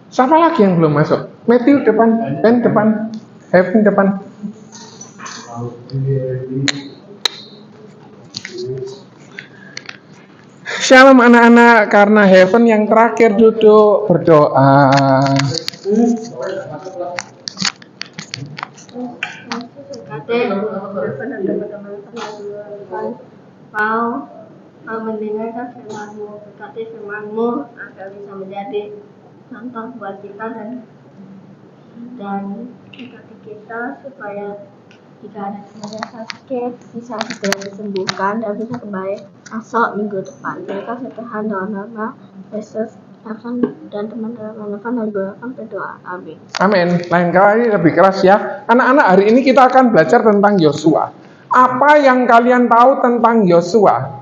Siapa lagi yang belum masuk? Matthew depan, Ben depan, Heaven depan. Shalom anak-anak, karena Heaven yang terakhir duduk berdoa. Mau mendengarkan firman-Mu, berkati firman-Mu agar bisa menjadi contoh buat kita dan berkati kita supaya jika ada yang sakit bisa segera disembuhkan dan bisa kembali esok minggu depan. Mereka Tuhan dalam nama Yesus dan teman-teman akan mendoakan berdoa. Amin. Amin. Lain kali lebih keras ya. Anak-anak, hari ini kita akan belajar tentang Yosua. Apa yang kalian tahu tentang Yosua?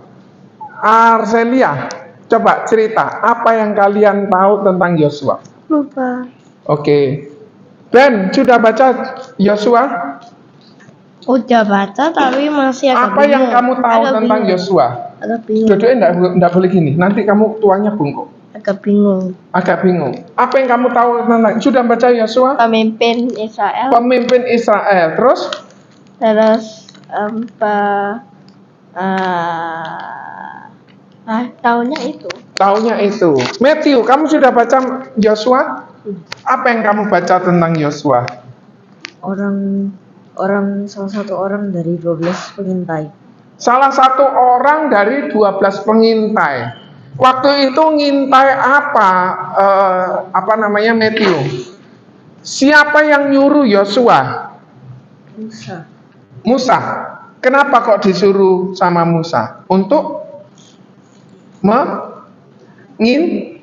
Arselia, coba cerita. Apa yang kalian tahu tentang Yosua? Lupa. Oke. Ben, sudah baca Yosua? Udah baca tapi masih agak Apa yang kamu tahu tentang Yosua? Agak bingung. Dua-duanya enggak boleh gini. Nanti kamu tuanya bungkuk. Agak bingung. Agak bingung. Apa yang kamu tahu tentang? Sudah baca Yosua? Pemimpin Israel. Pemimpin Israel. Terus? Tahunnya itu. Tahunnya itu. Matthew, kamu sudah baca Yosua? Apa yang kamu baca tentang Yosua? Salah satu orang dari 12 pengintai. Salah satu orang dari 12 pengintai. Waktu itu ngintai apa namanya Matthew? Siapa yang nyuruh Yosua? Musa. Kenapa kok disuruh sama Musa? Untuk mengintai.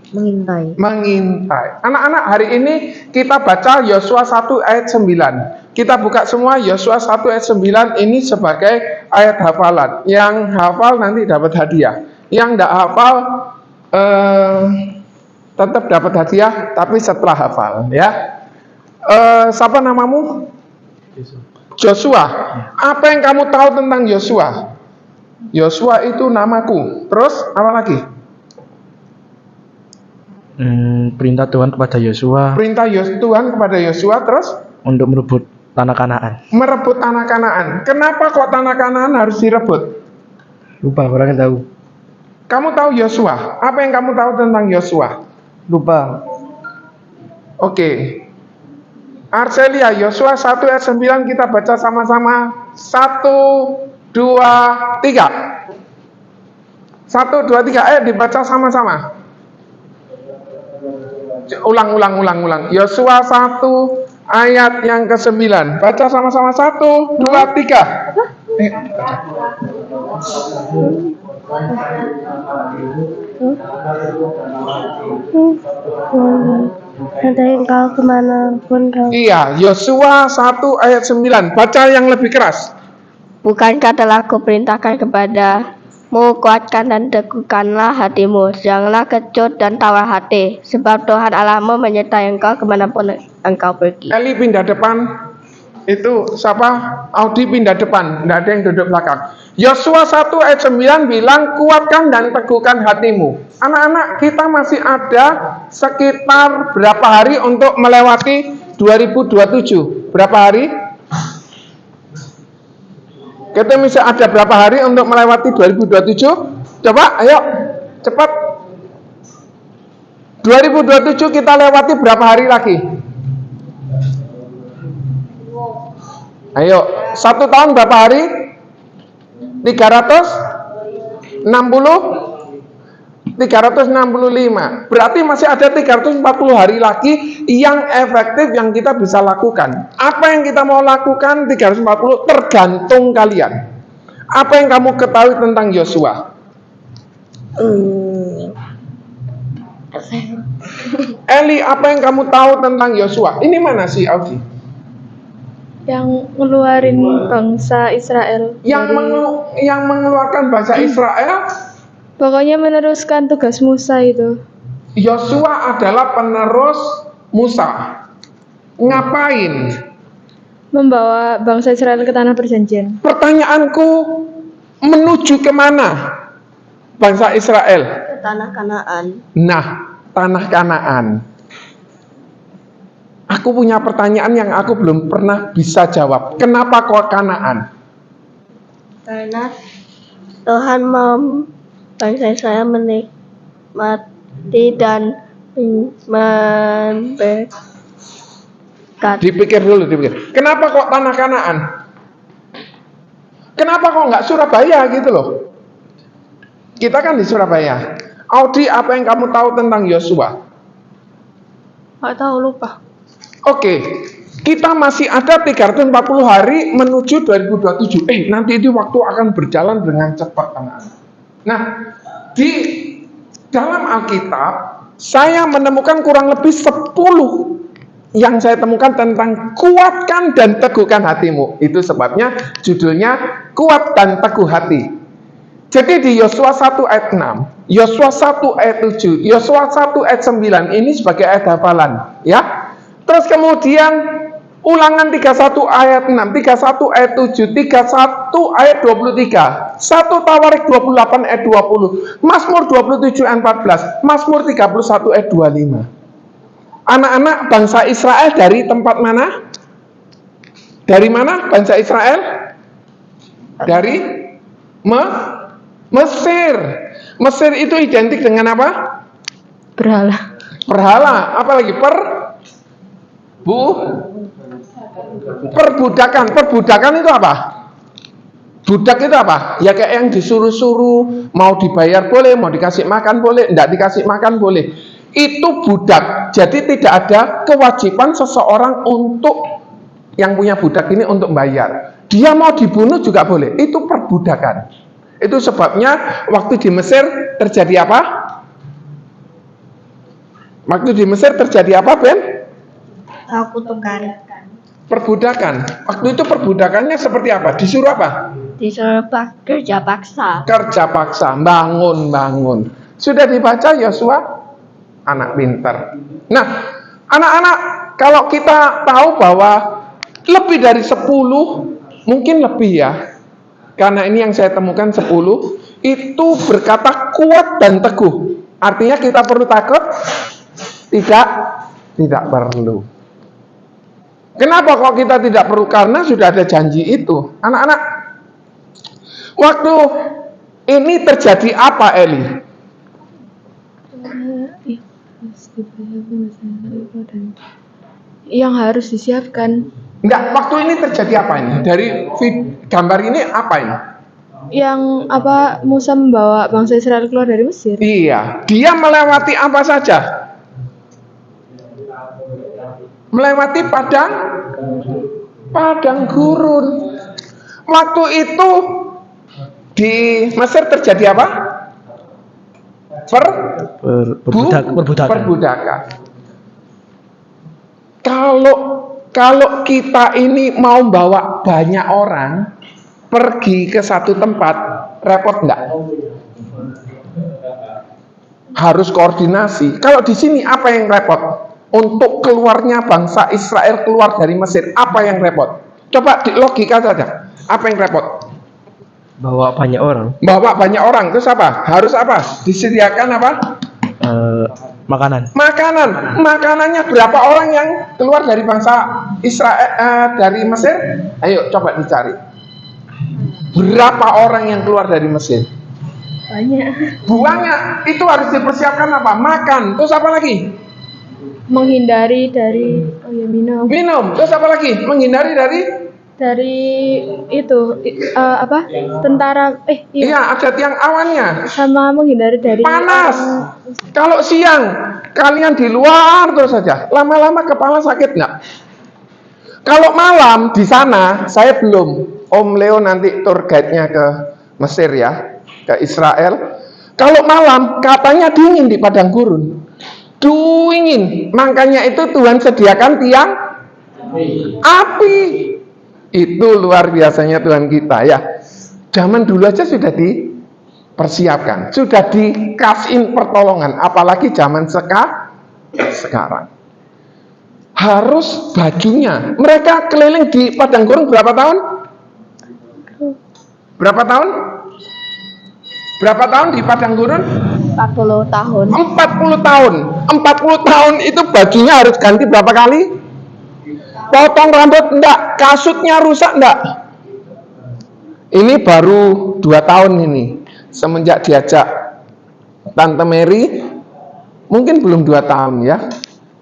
Anak-anak, hari ini kita baca Yosua 1 ayat 9. Kita buka semua Yosua 1 ayat 9 ini sebagai ayat hafalan. Yang hafal nanti dapat hadiah. Yang tidak hafal tetap dapat hadiah, tapi setelah hafal ya. Siapa namamu? Joshua. Apa yang kamu tahu tentang Joshua? Joshua itu namaku. Terus apa lagi? Perintah Tuhan kepada Yosua. Perintah Tuhan kepada Yosua, terus untuk merebut tanah Kanaan. Merebut tanah Kanaan. Kenapa kok tanah Kanaan harus direbut? Lupa, orang yang tahu. Kamu tahu Yosua? Apa yang kamu tahu tentang Yosua? Lupa. Oke. Arselia, Yosua 1 ayat 9 kita baca sama-sama. 1, 2, 3. 1, 2, 3. Ayo dibaca sama-sama. Ulang. Yosua 1 ayat yang ke-9. Baca sama-sama. 1, 2, 3. Ada engkau kemanapun kau. Iya, Yosua 1 ayat 9. Baca yang lebih keras. Bukankah telah kuperintahkan kepadamu, kuatkan dan teguhkanlah hatimu, janganlah kecut dan tawar hati, sebab Tuhan Allahmu menyertai engkau kemanapun engkau pergi. Eli pindah depan. Itu siapa? Audi pindah depan. Tidak ada yang duduk belakang. Yosua 1 ayat 9 bilang, kuatkan dan teguhkan hatimu. Anak-anak, kita masih ada sekitar berapa hari untuk melewati 2027? Berapa hari? Kita masih ada berapa hari untuk melewati 2027? Coba, ayo, cepat. 2027 kita lewati berapa hari lagi? Ayo, 1 tahun berapa hari? 365. Berarti masih ada 340 hari lagi yang efektif yang kita bisa lakukan. Apa yang kita mau lakukan 340 tergantung kalian. Apa yang kamu ketahui tentang Yosua? Eli, apa yang kamu tahu tentang Yosua? Ini mana sih, Audi? Yang ngeluarin bangsa Israel. Yang mengeluarkan bangsa Israel. Pokoknya meneruskan tugas Musa itu. Yosua adalah penerus Musa. Ngapain? Membawa bangsa Israel ke tanah perjanjian. Pertanyaanku, menuju kemana bangsa Israel? Ke tanah Kanaan. Nah, tanah Kanaan. Aku punya pertanyaan yang aku belum pernah bisa jawab. Kenapa kok Kanaan? Karena Tuhan mau bangsa Israel menikmati dan memberkati. Dipikir dulu, dipikir. Kenapa kok tanah Kanaan? Kenapa kok nggak Surabaya gitu loh? Kita kan di Surabaya. Audi, apa yang kamu tahu tentang Yosua? Nggak tahu, lupa. Oke, kita masih ada 340 hari menuju 2027. Nanti itu waktu akan berjalan dengan cepat, anak-anak. Nah, di dalam Alkitab, saya menemukan kurang lebih 10 yang saya temukan tentang kuatkan dan teguhkan hatimu. Itu sebabnya judulnya kuat dan teguh hati. Jadi di Yosua 1 ayat 6, Yosua 1 ayat 7, Yosua 1 ayat 9 ini sebagai ayat hafalan, ya. Terus kemudian Ulangan 31 ayat 6, 31 ayat 7, 31 ayat 23, 1 Tawarik 28 ayat 20, Mazmur 27 ayat 14, Mazmur 31 ayat 25. Anak-anak bangsa Israel dari tempat mana? Dari mana bangsa Israel? Dari Mesir. Mesir itu identik dengan apa? Berhala. Berhala. Apalagi perbudakan. Perbudakan itu apa? Budak itu apa? Ya kayak yang disuruh-suruh, mau dibayar boleh, mau dikasih makan boleh, enggak dikasih makan boleh. Itu budak. Jadi tidak ada kewajiban seseorang untuk yang punya budak ini untuk bayar. Dia mau dibunuh juga boleh. Itu perbudakan. Itu sebabnya waktu di Mesir terjadi apa? Waktu di Mesir terjadi apa, Ben? Aku tekan. Perbudakan. Waktu itu perbudakannya seperti apa? Disuruh apa? Disuruh kerja paksa. Kerja paksa, bangun. Sudah dibaca Yosua? Anak pintar. Nah, anak-anak, kalau kita tahu bahwa lebih dari 10, mungkin lebih ya, karena ini yang saya temukan 10, itu berkata kuat dan teguh. Artinya kita perlu takut? Tidak perlu. Kenapa kok kita tidak perlu? Karena sudah ada janji itu. Anak-anak, waktu ini terjadi apa, Eli? Yang harus disiapkan. Enggak, waktu ini terjadi apa ini? Dari gambar ini apa ini? Yang apa, Musa membawa bangsa Israel keluar dari Mesir. Iya, dia melewati apa saja? Melewati padang gurun. Waktu itu di Mesir terjadi apa? Perbudakan. Kalau kita ini mau bawa banyak orang pergi ke satu tempat, repot nggak? Harus koordinasi. Kalau di sini apa yang repot? Untuk keluarnya bangsa Israel keluar dari Mesir, apa yang repot? Coba di logika saja. Apa yang repot? Bawa banyak orang. Bawa banyak orang, terus apa? Harus apa? Disediakan apa? Makanan. Makanannya berapa orang yang keluar dari bangsa Israel dari Mesir? Ayo coba dicari. Berapa orang yang keluar dari Mesir? Banyak. Itu harus dipersiapkan apa? Makan. Terus apa lagi? Menghindari dari minum. Terus apa lagi? Menghindari dari itu tentara iya, ada tiang awannya. sama menghindari dari Panas. Kalau siang kalian di luar terus saja, lama-lama kepala sakit nggak? Kalau malam di sana, saya belum. Om Leo nanti tour guide-nya ke Mesir ya, ke Israel. Kalau malam katanya dingin di padang gurun. Dingin. Makanya itu Tuhan sediakan tiang api. Itu luar biasanya Tuhan kita ya. Zaman dulu aja sudah dipersiapkan, sudah dikasihin pertolongan, apalagi zaman sekarang. Harus bajunya. Mereka keliling di padang gurun berapa tahun? Berapa tahun di padang gurun? 40 tahun. 40 tahun. 40 tahun itu bajunya harus ganti berapa kali? Potong rambut enggak, kasutnya rusak enggak? Ini baru 2 tahun ini, semenjak diajak Tante Mary, mungkin belum 2 tahun ya,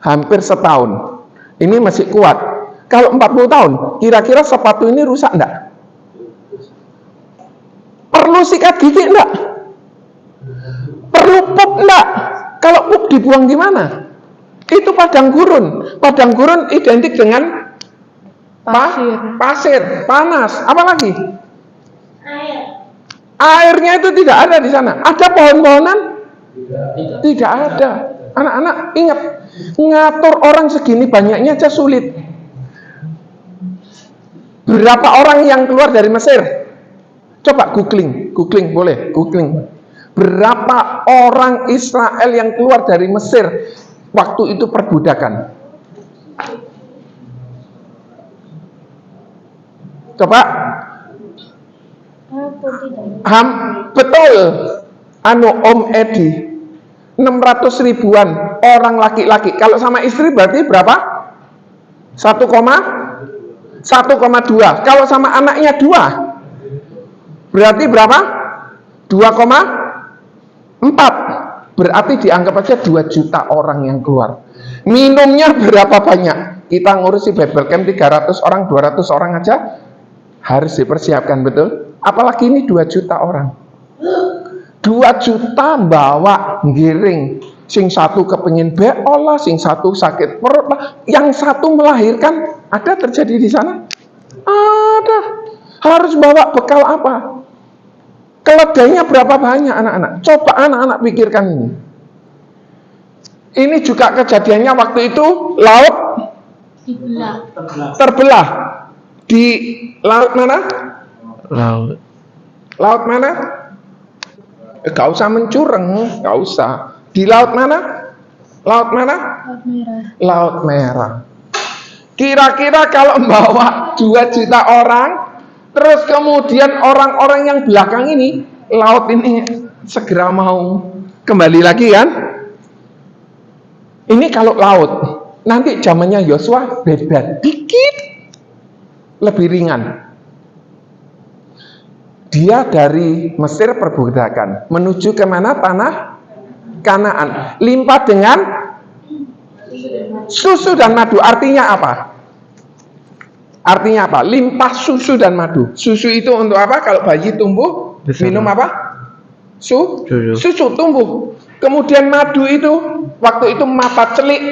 hampir setahun. Ini masih kuat. Kalau 40 tahun, kira-kira sepatu ini rusak enggak? Perlu sikat gigi enggak? Perlu pup enggak? Kalau pup dibuang di mana? Itu padang gurun. Padang gurun identik dengan pasir, panas. Apa lagi? Airnya itu tidak ada di sana. Ada pohon-pohonan? Tidak ada. Anak-anak ingat, ngatur orang segini banyaknya aja sulit. Berapa orang yang keluar dari Mesir? Coba googling boleh, googling. Berapa orang Israel yang keluar dari Mesir waktu itu perbudakan? Coba. Betul. Om Edi. 600 ribuan orang laki-laki. Kalau sama istri berarti berapa? 1,2. Kalau sama anaknya 2, berarti berapa? 2,4. Berarti dianggap aja 2 juta orang yang keluar. Minumnya berapa banyak? Kita ngurusi Bible Camp 300 orang, 200 orang aja harus dipersiapkan, betul? Apalagi ini 2 juta orang. 2 juta bawa giring. Sing satu kepengin beol lah, sing satu sakit perut lah, yang satu melahirkan. Ada terjadi di sana? Ada. Harus bawa bekal apa? Keledainya berapa banyak anak-anak? Coba anak-anak pikirkan ini. Ini juga kejadiannya waktu itu laut terbelah. Di laut mana? Laut mana? Gak usah mencureng, gak usah. Di laut mana? Laut mana? Laut Merah. Laut Merah. Kira-kira kalau membawa 2 juta orang, terus kemudian orang-orang yang belakang ini, laut ini segera mau kembali lagi kan? Ini kalau laut, nanti zamannya Yosua beda dikit, lebih ringan. Dia dari Mesir perbudakan menuju ke mana? Tanah Kanaan. Limpah dengan susu dan madu. Artinya apa? Artinya apa? Limpah susu dan madu. Susu itu untuk apa? Kalau bayi tumbuh, minum apa? Susu tumbuh. Kemudian madu itu, waktu itu mata celik.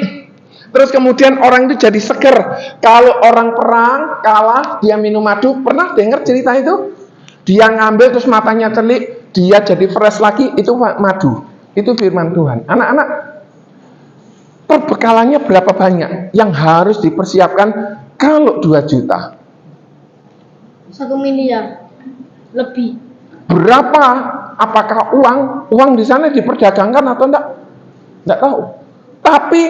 Terus kemudian orang itu jadi seger. Kalau orang perang kalah, dia minum madu. Pernah dengar cerita itu? Dia ngambil terus matanya celik, dia jadi fresh lagi, itu madu. Itu firman Tuhan. Anak-anak, perbekalannya berapa banyak yang harus dipersiapkan kalau 2 juta? 1 miliar lebih. Berapa? Apakah uang di sana diperdagangkan atau enggak? Enggak tahu. Tapi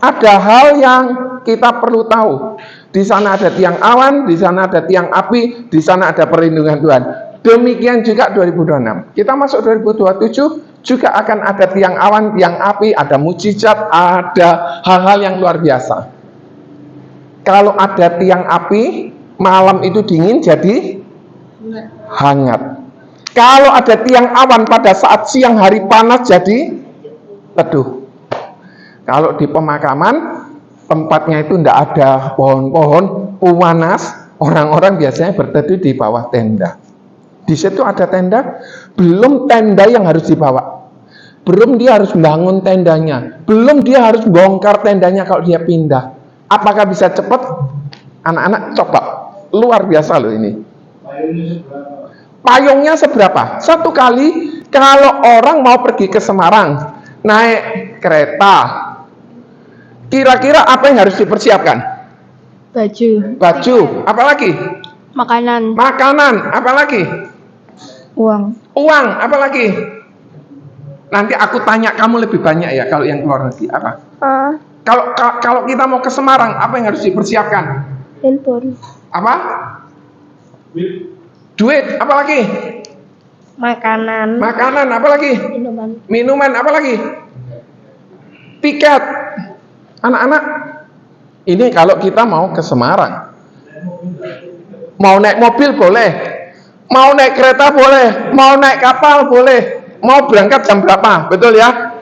ada hal yang kita perlu tahu. Di sana ada tiang awan, di sana ada tiang api, di sana ada perlindungan Tuhan. Demikian juga 2026. Kita masuk 2027 juga akan ada tiang awan, tiang api, ada mujizat, ada hal-hal yang luar biasa. Kalau ada tiang api, malam itu dingin jadi hangat. Kalau ada tiang awan pada saat siang hari panas jadi teduh. Kalau di pemakaman tempatnya itu tidak ada pohon-pohon, panas, orang-orang biasanya berteduh di bawah tenda. Di situ ada tenda, belum tenda yang harus dibawa. Belum dia harus bangun tendanya, belum dia harus bongkar tendanya kalau dia pindah. Apakah bisa cepat? Anak-anak coba, luar biasa loh ini. Payungnya seberapa? 1 kali kalau orang mau pergi ke Semarang, naik kereta, kira-kira apa yang harus dipersiapkan? Baju, apa lagi? Makanan. Apa lagi? Uang, apa lagi? Nanti aku tanya kamu lebih banyak ya kalau yang keluar negeri apa? Kalau kita mau ke Semarang, apa yang harus dipersiapkan? handphone, Apa? Duit, apa lagi? Makanan. Apa lagi? Minuman, apa lagi? Tiket. Anak-anak, Ini kalau kita mau ke Semarang. Mau naik mobil boleh, mau naik kereta boleh, mau naik kapal boleh, mau berangkat jam berapa, betul ya?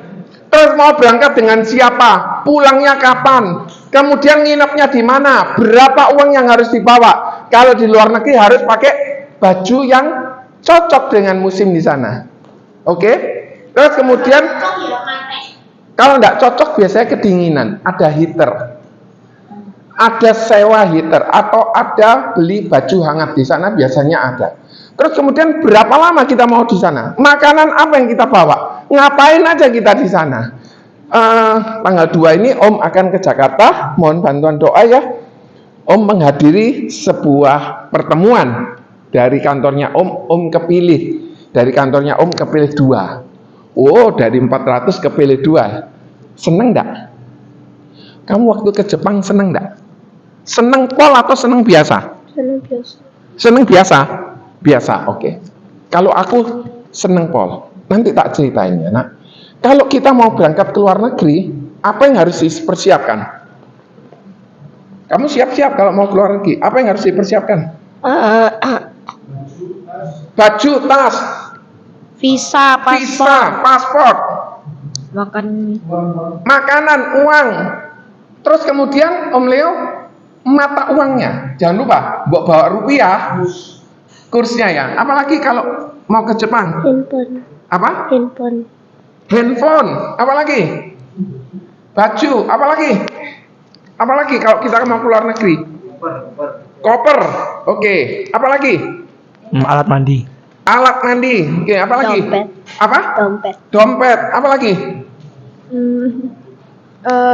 Terus mau berangkat dengan siapa, pulangnya kapan, kemudian nginepnya di mana, berapa uang yang harus dibawa. Kalau di luar negeri harus pakai baju yang cocok dengan musim di sana. Oke? Terus kemudian kalau tidak cocok biasanya kedinginan, ada heater. Ada sewa heater atau ada beli baju hangat di sana biasanya ada. Terus kemudian berapa lama kita mau di sana? Makanan apa yang kita bawa? Ngapain aja kita di sana? Tanggal 2 ini Om akan ke Jakarta, mohon bantuan doa ya. Om menghadiri sebuah pertemuan dari kantornya Om kepilih. Dari kantornya Om kepilih 2. Oh, dari 400 kepilih 2. Seneng enggak? Kamu waktu ke Jepang seneng enggak? Seneng pol atau seneng biasa? Senang biasa. Seneng biasa? Biasa, oke. Kalau aku seneng pol, nanti tak ceritain ya nak. Kalau kita mau berangkat ke luar negeri, apa yang harus dipersiapkan? Kamu siap-siap kalau mau ke luar negeri, apa yang harus dipersiapkan? Baju, tas, Visa, visa, paspor, makanan, uang. Terus kemudian Om Leo, mata uangnya, jangan lupa bawa rupiah, kursnya ya. Apalagi kalau mau ke Jepang, handphone, apa? handphone, Apalagi baju, apalagi kalau kita mau keluar negeri, koper, oke. Apalagi Alat mandi. alat mandi, oke. Apalagi Dompet. apa? Dompet, apalagi?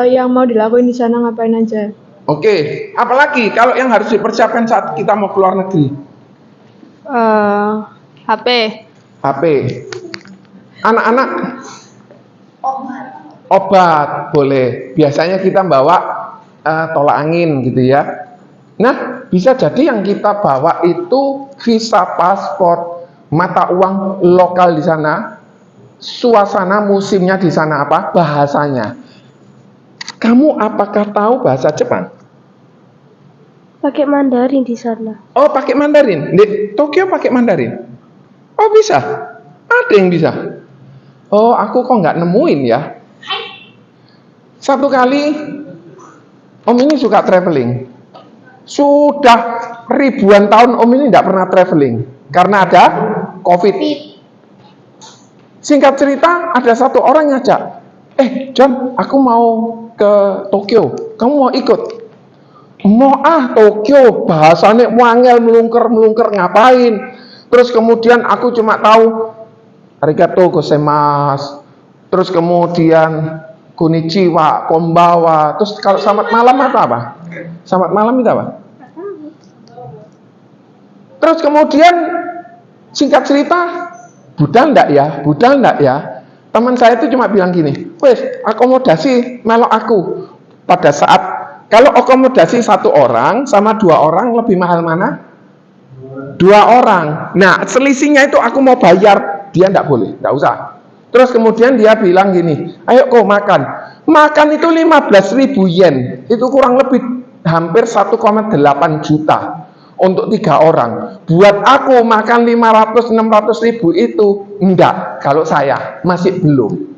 Yang mau dilakuin di sana ngapain aja? Oke, apalagi kalau yang harus dipersiapkan saat kita mau keluar negeri? HP. HP. Anak-anak? Obat boleh. Biasanya kita bawa tolak angin gitu ya. Nah, bisa jadi yang kita bawa itu visa, paspor, mata uang lokal di sana, suasana musimnya di sana apa, bahasanya. Kamu apakah tahu bahasa Jepang? pakai Mandarin di sana. Oh, pakai Mandarin. Di Tokyo pakai Mandarin. Oh, bisa. Ada yang bisa. Oh, aku kok nggak nemuin ya. Satu kali, Om ini suka traveling. Sudah ribuan tahun Om ini nggak pernah traveling karena ada COVID. Singkat cerita, ada satu orang ngajak. John, aku mau ke Tokyo. Kamu mau ikut? Mau Tokyo, bahasanya wangel melungker ngapain? Terus kemudian aku cuma tahu arigato gozaimasu. Terus kemudian konnichiwa, konbawa. Terus kalau selamat malam apa? Selamat malam itu apa? Terus kemudian singkat cerita, budal enggak ya? Teman saya itu cuma bilang gini, wes akomodasi melok aku. Pada saat kalau akomodasi 1 orang sama 2 orang lebih mahal mana? 2 orang. Nah, selisihnya itu aku mau bayar, dia enggak boleh, enggak usah. Terus kemudian dia bilang gini, ayo kau makan. Makan itu 15.000 yen, itu kurang lebih hampir 1,8 juta untuk 3 orang. Buat aku makan 500-600 ribu itu enggak, kalau saya masih belum.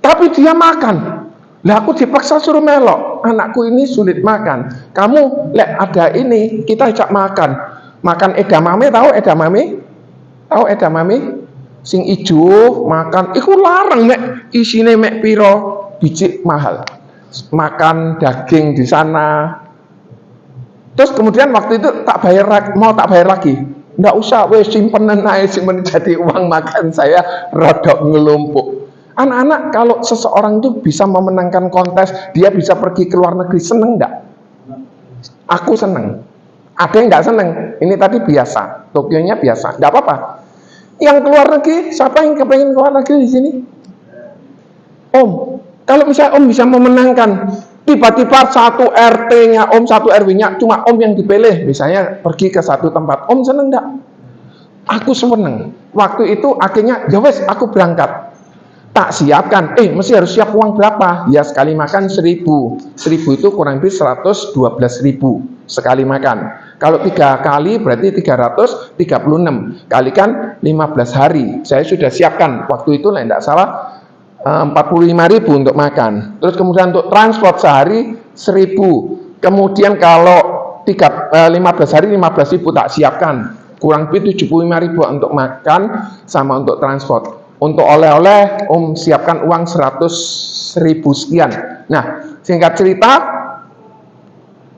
Tapi dia makan. Lah aku dipaksa suruh melok. Anakku ini sulit makan. Kamu lek ada ini, kita ajak makan. Makan edamame, tahu edamame? Tahu edamame? Sing ijo makan, iku larang mek isine mek piro biji mahal. Makan daging di sana. Terus kemudian waktu itu mau tak bayar lagi. Nggak usah, wes simpenan aja, simpen jadi uang makan saya rodok ngelumpuk. Anak-anak, kalau seseorang itu bisa memenangkan kontes, dia bisa pergi ke luar negeri, seneng nggak? Aku seneng. Ada yang nggak seneng? Ini tadi biasa, Tokyo-nya biasa, nggak apa-apa. Yang keluar negeri, siapa yang kepengen keluar negeri di sini? Om, kalau misalnya Om bisa memenangkan, tiba-tiba satu RT-nya Om, satu RW-nya cuma Om yang dipilih, misalnya pergi ke satu tempat, Om seneng enggak? Aku seneng. Waktu itu akhirnya, ya wes aku berangkat. tak siapkan, mesti harus siap uang berapa? Ya sekali makan 1.000. 1.000 itu kurang lebih 112.000 sekali makan. Kalau 3 kali berarti 336. Kalikan 15 hari. Saya sudah siapkan. Waktu itu tidak salah 45.000 untuk makan. Terus kemudian untuk transport sehari 1.000. Kemudian kalau 15 hari 15.000 tak siapkan. Kurang lebih 75.000 untuk makan sama untuk transport. Untuk oleh-oleh, Om siapkan uang 100.000 sekian. Nah, singkat cerita,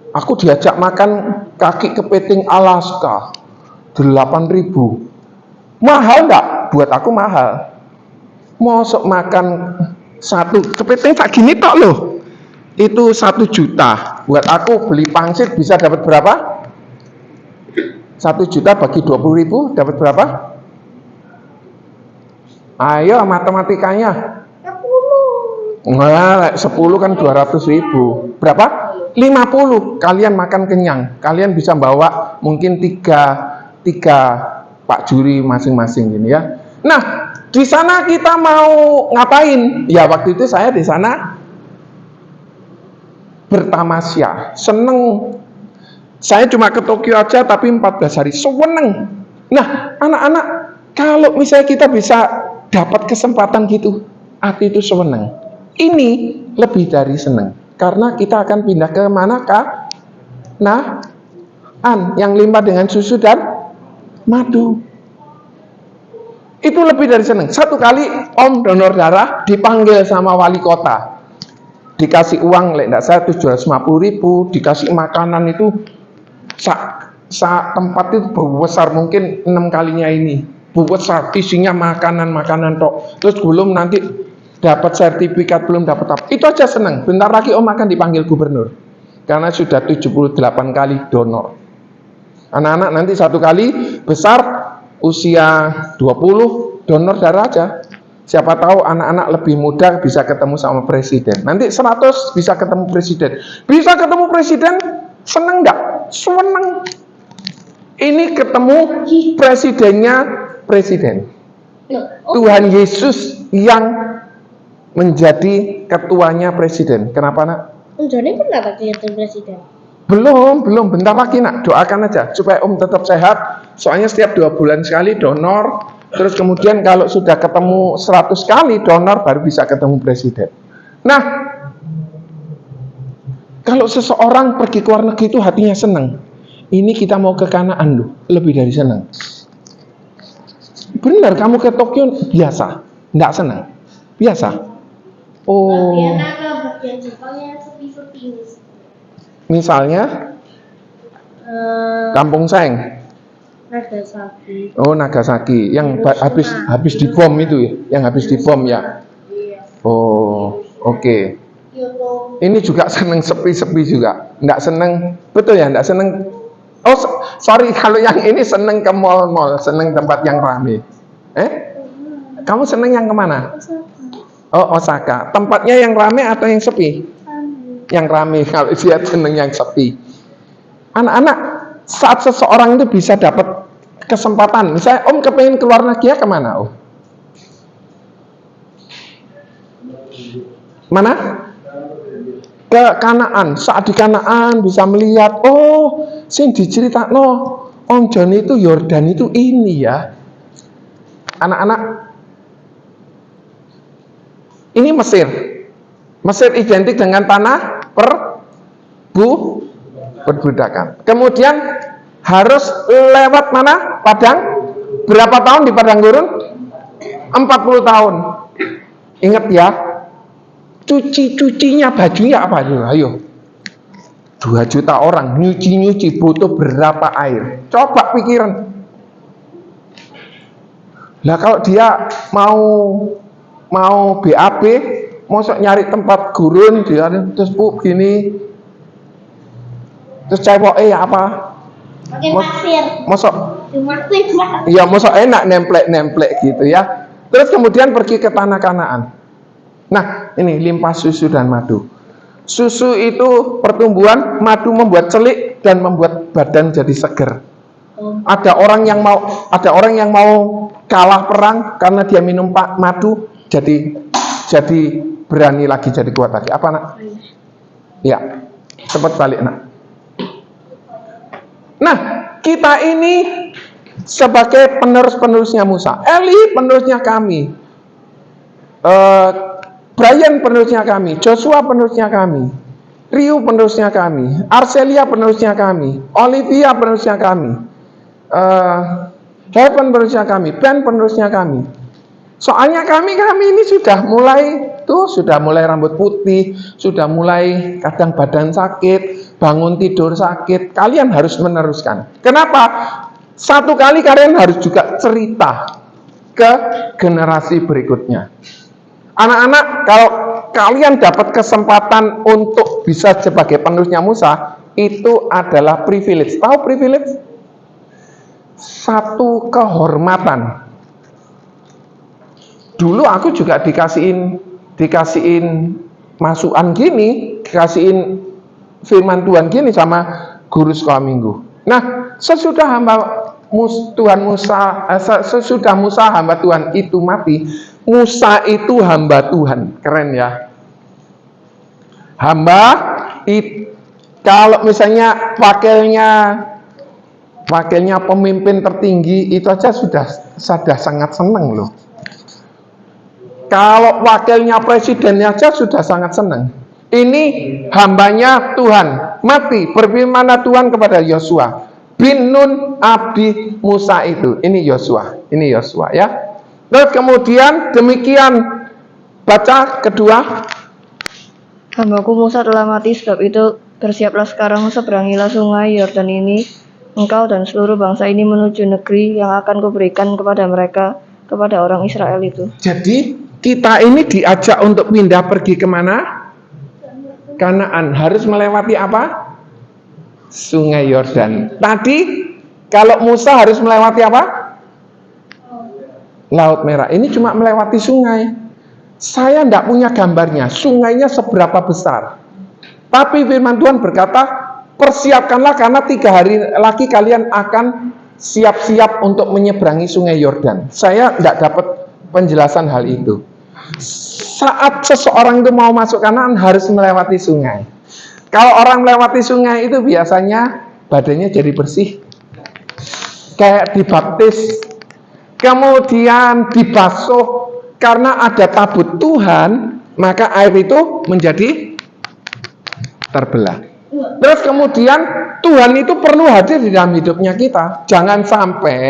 aku diajak makan kaki kepiting Alaska, 8.000. Mahal nggak? Buat aku mahal. Mosok makan satu kepiting tak gini tok loh. Itu 1 juta. Buat aku beli pangsit bisa dapat berapa? 1 juta bagi 20.000 dapat berapa? Ayo matematikanya. 10. Nah, 10 kan 200.000. Berapa? 50. Kalian makan kenyang. Kalian bisa bawa mungkin 3 Pak Juri masing-masing gini ya. Nah, di sana kita mau ngapain? Ya waktu itu saya di sana bertamasya, seneng. Saya cuma ke Tokyo aja tapi 14 hari, seneng. Nah, anak-anak, kalau misalnya kita bisa dapat kesempatan gitu, hati itu seneng. Ini lebih dari seneng, karena kita akan pindah ke mana, Kak? Nah, yang limpah dengan susu dan madu. Itu lebih dari seneng. Satu kali Om donor darah dipanggil sama wali kota. Dikasih uang, tidak saya 750.000, dikasih makanan itu tempat itu besar mungkin 6 kalinya ini. Besar, isinya makanan tok. Terus belum nanti dapat sertifikat, belum dapat apa. Itu aja seneng. Bentar lagi Om akan dipanggil gubernur. Karena sudah 78 kali donor. Anak-anak nanti 1 kali besar usia 20 donor darah aja. Siapa tahu anak-anak lebih muda bisa ketemu sama presiden. Nanti 100 bisa ketemu presiden. Bisa ketemu presiden, seneng nggak? Seneng. Ini ketemu presidennya presiden. Tuhan Yesus yang menjadi ketuanya presiden. Kenapa, Nak? Johnny pernah kelihatan presiden? Belum, bentar lagi, Nak. Doakan aja supaya Om tetap sehat. Soalnya setiap 2 bulan sekali donor. Terus kemudian kalau sudah ketemu 100 kali donor baru bisa ketemu presiden. Nah, kalau seseorang pergi ke luar negeri itu hatinya senang. Ini kita mau ke Kanaan loh, lebih dari senang. Benar, kamu ke Tokyo biasa, enggak senang. Biasa. Oh. Misalnya Kampung Seng. Nagasaki. Oh, Nagasaki yang habis dibom itu ya, yang habis dibom ya. Oh, oke. Ini juga seneng sepi-sepi juga. Enggak seneng, betul ya, enggak seneng. Oh, sorry kalau yang ini seneng ke mall-mall, seneng tempat yang ramai. Kamu seneng yang kemana? Oh, Osaka. Tempatnya yang ramai atau yang sepi? Yang ramai. Kalau dia seneng yang sepi. Anak-anak, saat seseorang itu bisa dapat kesempatan, misalnya Om kepengen keluar negeri kemana Om? Mana? Ke Kanaan. Saat di Kanaan bisa melihat, oh, sing diceritakno Om Joni itu Yordan itu ini ya. Anak-anak, ini Mesir. Mesir identik dengan tanah perbudakan. Kemudian harus lewat mana? Padang. Berapa tahun di padang gurun? 40 tahun. Ingat ya. Cucinya bajunya apa? Ayo. 2 juta orang nyuci butuh berapa air? Coba pikiran. Lah kalau dia mau BAB, mosok nyari tempat gurun dia terus gini. Terus cewek apa? Pakai pasir. Mosok Cuma iya, mosok enak nemplek gitu ya. Terus kemudian pergi ke tanah Kanaan. Nah, ini limpah susu dan madu. Susu itu pertumbuhan, madu membuat celik dan membuat badan jadi seger. Ada orang yang mau kalah perang karena dia minum madu jadi jadi berani lagi, jadi kuat lagi. Apa nak? Ya, cepat balik nak. Nah, kita ini sebagai penerus-penerusnya Musa. Eli penerusnya kami. Brian penerusnya kami. Joshua penerusnya kami. Riu penerusnya kami. Arcelia penerusnya kami. Olivia penerusnya kami. Heaven penerusnya kami. Ben penerusnya kami. Soalnya kami ini sudah mulai rambut putih, sudah mulai kadang badan sakit, bangun tidur sakit. Kalian harus meneruskan. Kenapa? Satu kali kalian harus juga cerita ke generasi berikutnya. Anak-anak, kalau kalian dapat kesempatan untuk bisa sebagai penerusnya Musa, itu adalah privilege. Tahu privilege? Satu kehormatan. Dulu aku juga dikasihin masukan gini, dikasihin firman Tuhan gini sama guru sekolah minggu. Nah, sesudah sesudah Musa hamba Tuhan itu mati, Musa itu hamba Tuhan. Keren ya. Kalau misalnya wakilnya pemimpin tertinggi itu aja sudah sangat senang loh. Kalau wakilnya presidennya aja sudah sangat senang. Ini hambanya Tuhan mati, berfirmanlah Tuhan kepada Yosua bin Nun abdi Musa itu. Ini Yosua ya. Terus kemudian demikian, baca kedua. Hambaku Musa telah mati, sebab itu bersiaplah sekarang, seberangilah sungai Yordan ini, engkau dan seluruh bangsa ini menuju negeri yang akan kuberikan kepada mereka, kepada orang Israel itu. Jadi kita ini diajak untuk pindah pergi kemana? Kanaan. Harus melewati apa? Sungai Yordan. Tadi kalau Musa harus melewati apa? Laut Merah. Ini cuma melewati sungai. Saya tidak punya gambarnya, sungainya seberapa besar. Tapi firman Tuhan berkata, persiapkanlah karena 3 hari lagi kalian akan siap-siap untuk menyeberangi sungai Yordan. Saya tidak dapat penjelasan hal itu. Saat seseorang itu mau masuk Kanaan harus melewati sungai. Kalau orang melewati sungai itu biasanya badannya jadi bersih, kayak dibaptis, kemudian dibasuh. Karena ada tabut Tuhan, maka air itu menjadi terbelah. Terus kemudian Tuhan itu perlu hadir di dalam hidupnya kita. Jangan sampai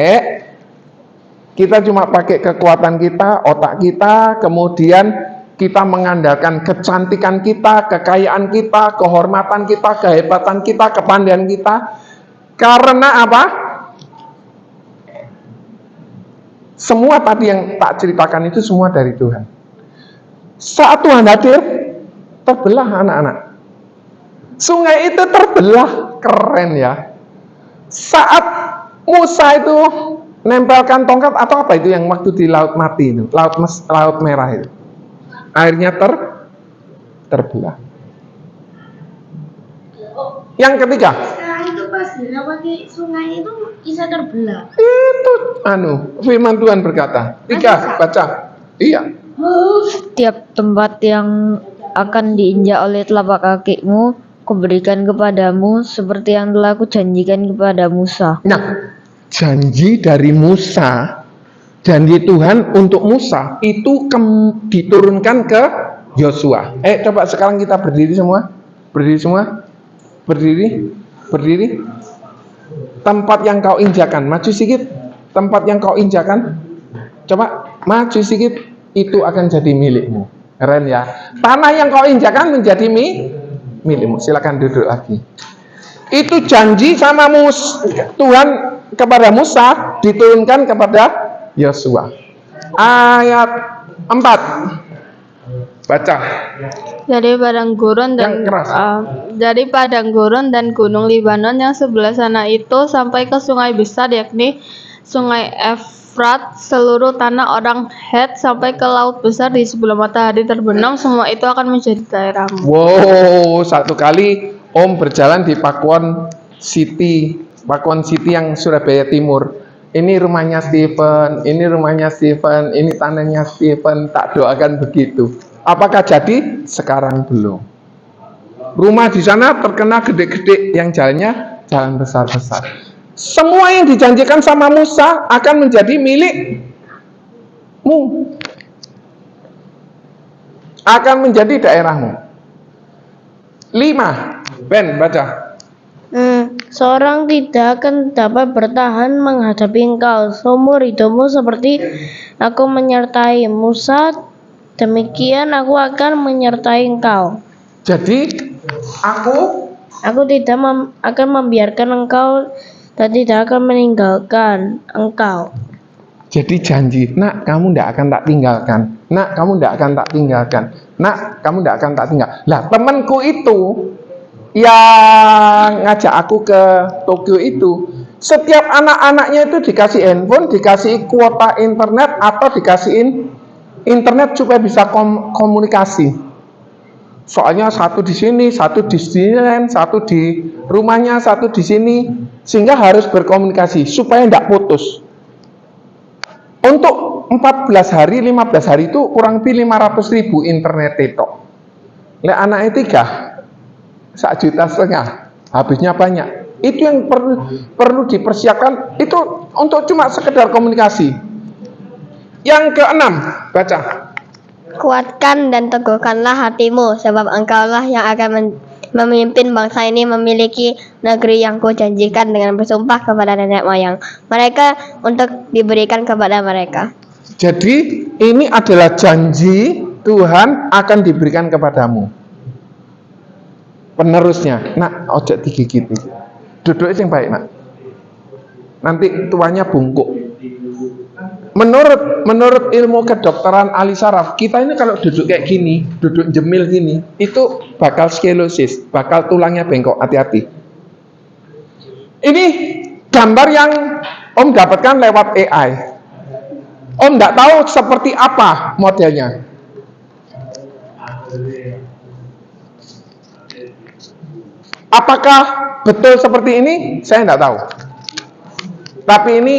kita cuma pakai kekuatan kita, otak kita, kemudian kita mengandalkan kecantikan kita, kekayaan kita, kehormatan kita, kehebatan kita, kepandaian kita. Karena apa? Semua tadi yang tak ceritakan itu semua dari Tuhan. Saat Tuhan hadir, terbelah anak-anak. Sungai itu terbelah, keren ya. Saat Musa itu nempelkan tongkat atau apa itu yang waktu di laut mati itu, laut merah itu, airnya terbelah. Yang ketiga, Itu pas dilewati sungai itu bisa terbelah. itu firman Tuhan berkata. 3, baca. Iya. Setiap tempat yang akan diinjak oleh telapak kakimu, kuberikan kepadamu seperti yang telah kujanjikan kepada Musa. Nah, janji dari Musa, janji Tuhan untuk Musa itu diturunkan ke Yosua. Coba sekarang kita berdiri semua. Berdiri. Tempat yang kau injakan, maju sedikit. Tempat yang kau injakan, coba maju sedikit, itu akan jadi milikmu. Keren ya. Tanah yang kau injakan menjadi milikmu. Silakan duduk lagi. Itu janji sama Tuhan kepada Musa diturunkan kepada Yosua. Ayat 4. Baca. Dari padang gurun dan dari padang gurun dan gunung Libanon yang sebelah sana itu sampai ke sungai besar, yakni sungai Efrat, seluruh tanah orang Het sampai ke laut besar di sebelah matahari terbenam, semua itu akan menjadi daerahmu. Wow, satu kali Om berjalan di Pakuan City yang Surabaya Timur. Ini rumahnya Stephen, ini tanahnya Stephen, tak doakan begitu. Apakah jadi? Sekarang belum. Rumah di sana terkena gede-gede, yang jalannya jalan besar-besar. Semua yang dijanjikan sama Musa akan menjadi milikmu. Akan menjadi daerahmu. 5. Ben, baca. Seorang tidak akan dapat bertahan menghadapi engkau seumur hidupmu seperti aku menyertai Musa, demikian aku akan menyertai engkau. Jadi, aku Aku akan membiarkan engkau dan tidak akan meninggalkan engkau. jadi janji, nak kamu tidak akan tak tinggalkan. Nak kamu tidak akan tak tinggalkan. Nak kamu tidak akan tak tinggal. Lah temanku itu yang ngajak aku ke Tokyo itu, setiap anak-anaknya itu dikasih handphone, dikasih kuota internet atau dikasihin internet supaya bisa komunikasi. Soalnya satu di sini, satu di sini, satu di rumahnya, satu di sini, sehingga harus berkomunikasi supaya tidak putus. Untuk 14 hari, 15 hari itu kurang lebih 500.000 internet itu. Lek anaknya 3, 1,5 juta, habisnya banyak. Itu yang perlu dipersiapkan, itu untuk cuma sekedar komunikasi. Yang ke-6, baca. Kuatkan dan teguhkanlah hatimu, sebab engkaulah yang akan memimpin bangsa ini memiliki negeri yang kujanjikan dengan bersumpah kepada nenek moyang mereka untuk diberikan kepada mereka. Jadi ini adalah janji Tuhan akan diberikan kepadamu. Penerusnya, nak ojo digigit. Duduk yang baik, nak. Nanti tuanya bungkuk. Menurut ilmu kedokteran ahli saraf, kita ini kalau duduk kayak gini, duduk jemil gini, itu bakal skelosis, bakal tulangnya bengkok, hati-hati. Ini gambar yang Om dapatkan lewat AI. Om nggak tahu seperti apa modelnya. Apakah betul seperti ini? Saya nggak tahu. Tapi ini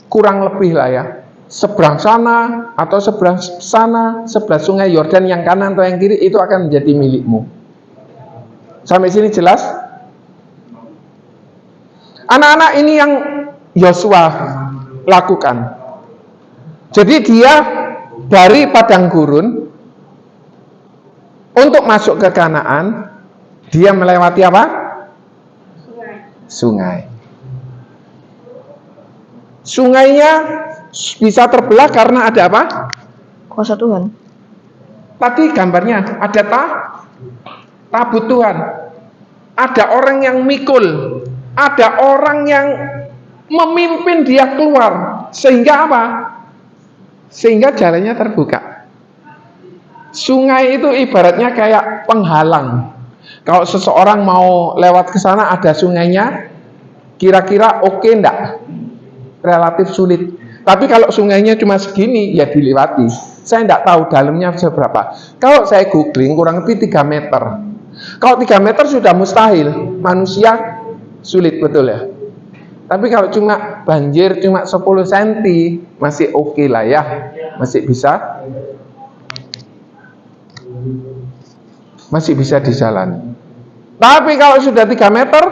kurang lebih lah ya. Seberang sana atau seberang sana, sebelah sungai Yordan yang kanan atau yang kiri itu akan menjadi milikmu. Sampai sini jelas? Anak-anak ini yang Yosua lakukan. Jadi dia dari padang gurun untuk masuk ke Kanaan, dia melewati apa? Sungai. Sungainya bisa terbelah karena ada apa? Kuasa Tuhan. Tadi gambarnya ada tabut Tuhan. Ada orang yang mikul, ada orang yang memimpin dia keluar. Sehingga apa? Sehingga jalannya terbuka. Sungai itu ibaratnya kayak penghalang. Kalau seseorang mau lewat ke sana ada sungainya, kira-kira oke enggak? Relatif sulit. Tapi kalau sungainya cuma segini, ya dilewati. Saya enggak tahu dalamnya seberapa. Kalau saya googling, kurang lebih 3 meter. Kalau 3 meter sudah mustahil, manusia sulit, betul ya? Tapi kalau cuma banjir, cuma 10 cm, masih oke lah ya. Masih bisa dijalani. Tapi kalau sudah 3 meter,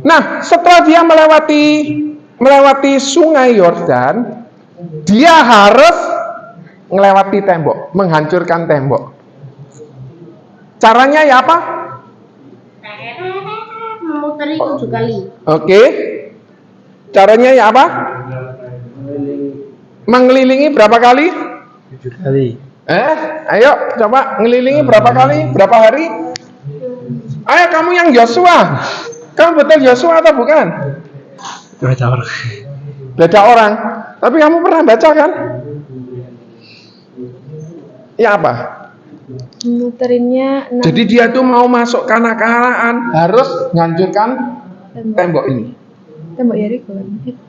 nah, setelah dia melewati sungai Yordan, dia harus melewati tembok, menghancurkan tembok. Caranya ya apa? Memutari 7 kali. Oke. Caranya ya apa? Mengelilingi berapa kali? 7 kali. Ayo coba ngelilingi berapa kali? Berapa hari? Ayo kamu yang Yosua. Kamu betul Yosua atau bukan? Beda orang. Beda orang. Tapi kamu pernah baca kan? Ya apa? Muterinnya 6 Jadi dia tuh mau masuk Kanaan harus menghancurkan tembok ini. tembok Yeriko kan?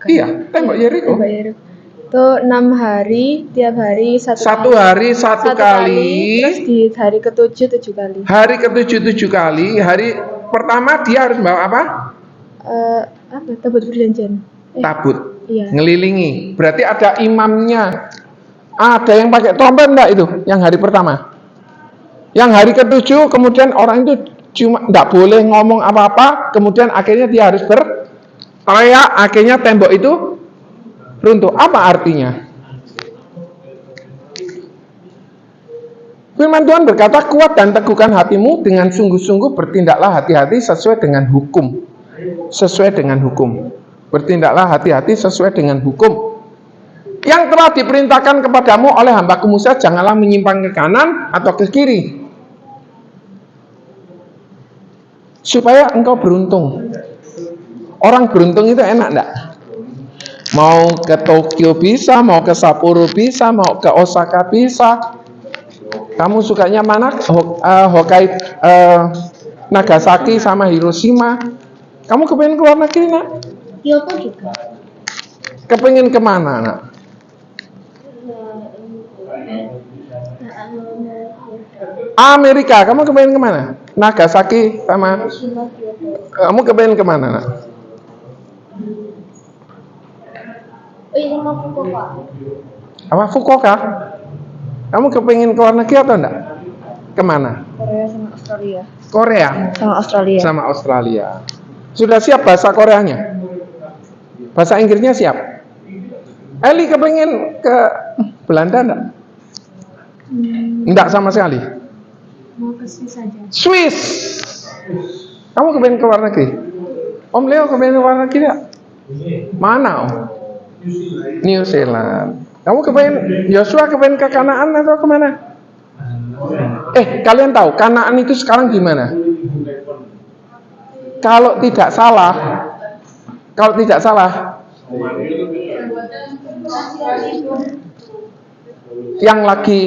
Iya, tembok Yeriko. Tembok Yeriko. Itu 6 hari, tiap hari Satu hari satu kali. terus di hari ke-7 7 kali. Hari ke-7 7 kali. Hari pertama dia harus bawa apa? apa? Tabut perjanjian. Tabut. Iya. Ngelilingi. Berarti ada imamnya. Ada yang pakai trompet enggak itu? Yang hari pertama. Yang hari ke-7 kemudian orang itu cuma enggak boleh ngomong apa-apa, kemudian akhirnya dia harus berteriak, akhirnya tembok itu runtuh. Apa artinya? Firman Tuhan berkata, kuat dan teguhkan hatimu, dengan sungguh-sungguh bertindaklah hati-hati sesuai dengan hukum. Sesuai dengan hukum. Bertindaklah hati-hati sesuai dengan hukum yang telah diperintahkan kepadamu oleh hambaku Musa, janganlah menyimpang ke kanan atau ke kiri, supaya engkau beruntung. Orang beruntung itu enak enggak? Mau ke Tokyo bisa, mau ke Sapporo bisa, mau ke Osaka bisa. Kamu sukanya mana? Hokkaido, Nagasaki sama Hiroshima. Kamu kepengen keluar negeri, nak? Kyoto juga. Kepengen kemana, nak? Amerika. Kamu kepengen kemana? Nagasaki sama. Kamu kepengen kemana, nak? Ini mau Fukuoka. Apa Fukuoka? Kamu kepengen keluar negeri atau enggak? Kemana? Korea sama Australia. Korea Sama Australia. sama Australia. Sudah siap bahasa Koreanya? Bahasa Inggrisnya siap? Eli kepengen ke Belanda enggak? Enggak sama sekali. Mau ke Swiss saja. Swiss. Kamu kepengen ke luar negeri? Om Leo kepengen ke luar negeri enggak? Mana Om? New Zealand. Kamu kepengen, Joshua kepengen ke Kanaan atau kemana? Kalian tahu Kanaan itu sekarang gimana? Kalau tidak salah, yang lagi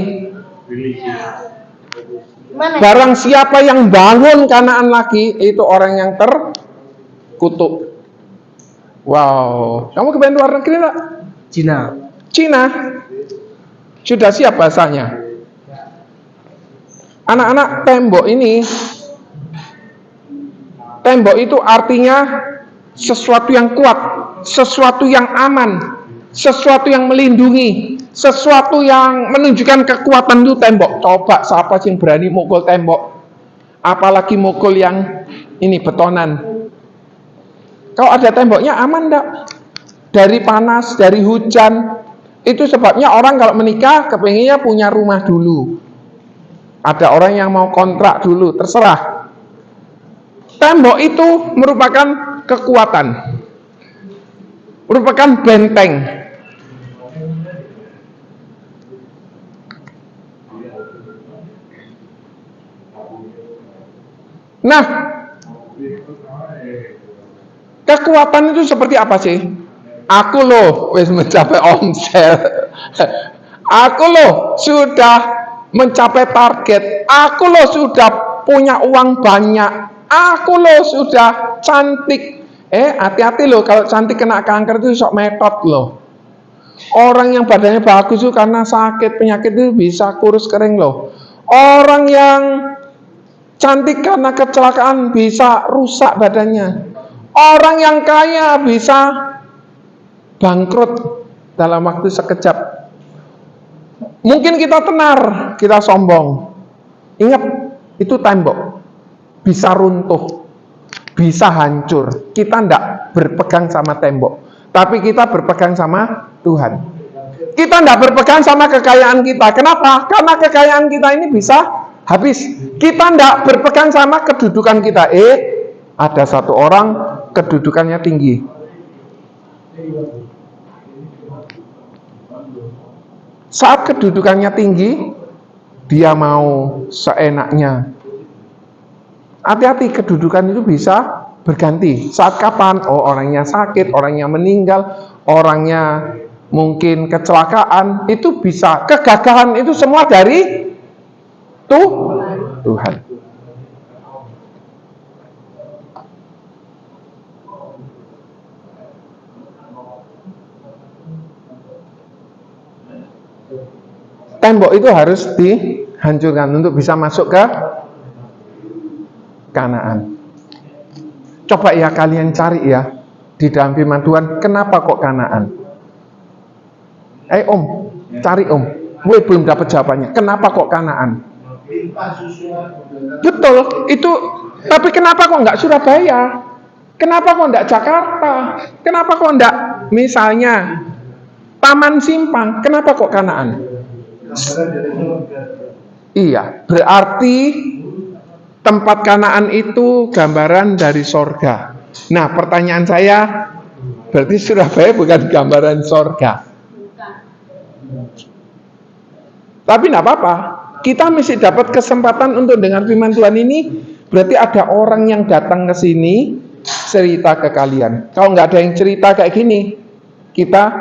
barang siapa yang bangun Kanaan lagi, itu orang yang terkutuk. Wow, kamu kepengen luar negeri enggak? Cina. Sudah siap bahasanya. Anak-anak, tembok itu artinya sesuatu yang kuat, sesuatu yang aman, sesuatu yang melindungi, sesuatu yang menunjukkan kekuatan itu tembok. Coba siapa yang berani mukul tembok? Apalagi mukul yang ini betonan. Kalau ada temboknya aman enggak? Dari panas, dari hujan. Itu sebabnya orang kalau menikah kepengennya punya rumah dulu. Ada orang yang mau kontrak dulu, terserah. Tembok itu merupakan kekuatan, merupakan benteng. Nah, kekuatan itu seperti apa sih? Aku loh wis mencapai omset. Aku loh sudah mencapai target. Aku loh sudah punya uang banyak. Aku loh sudah cantik. Hati-hati loh kalau cantik kena kanker itu sok metot loh. Orang yang badannya bagus itu karena sakit penyakit itu bisa kurus kering loh. Orang yang cantik karena kecelakaan bisa rusak badannya. Orang yang kaya bisa bangkrut dalam waktu sekejap. Mungkin kita tenar, kita sombong. Ingat, itu tembok. Bisa runtuh, bisa hancur. Kita tidak berpegang sama tembok, tapi kita berpegang sama Tuhan. Kita tidak berpegang sama kekayaan kita. Kenapa? Karena kekayaan kita ini bisa habis. Kita tidak berpegang sama kedudukan kita. Ada satu orang kedudukannya tinggi. Saat kedudukannya tinggi, dia mau seenaknya. Hati-hati, kedudukan itu bisa berganti. Saat kapan? Orangnya sakit, orangnya meninggal, orangnya mungkin kecelakaan, itu bisa. Kegagalan itu semua dari Tuhan. Tembok itu harus dihancurkan untuk bisa masuk ke Kanaan. Coba ya kalian cari ya, di dalam firman Tuhan, kenapa kok Kanaan? Om, cari Om. Gue belum dapat jawabannya. Kenapa kok Kanaan? Betul, itu. Tapi kenapa kok nggak Surabaya? Kenapa kok nggak Jakarta? Kenapa kok nggak misalnya Taman Simpang? Kenapa kok Kanaan? Iya, berarti tempat Kanaan itu gambaran dari sorga. Nah, pertanyaan saya, berarti Surabaya bukan gambaran sorga. Tapi tidak apa-apa, kita mesti dapat kesempatan untuk dengar firman Tuhan ini. Berarti ada orang yang datang ke sini cerita ke kalian. Kalau nggak ada yang cerita kayak gini, kita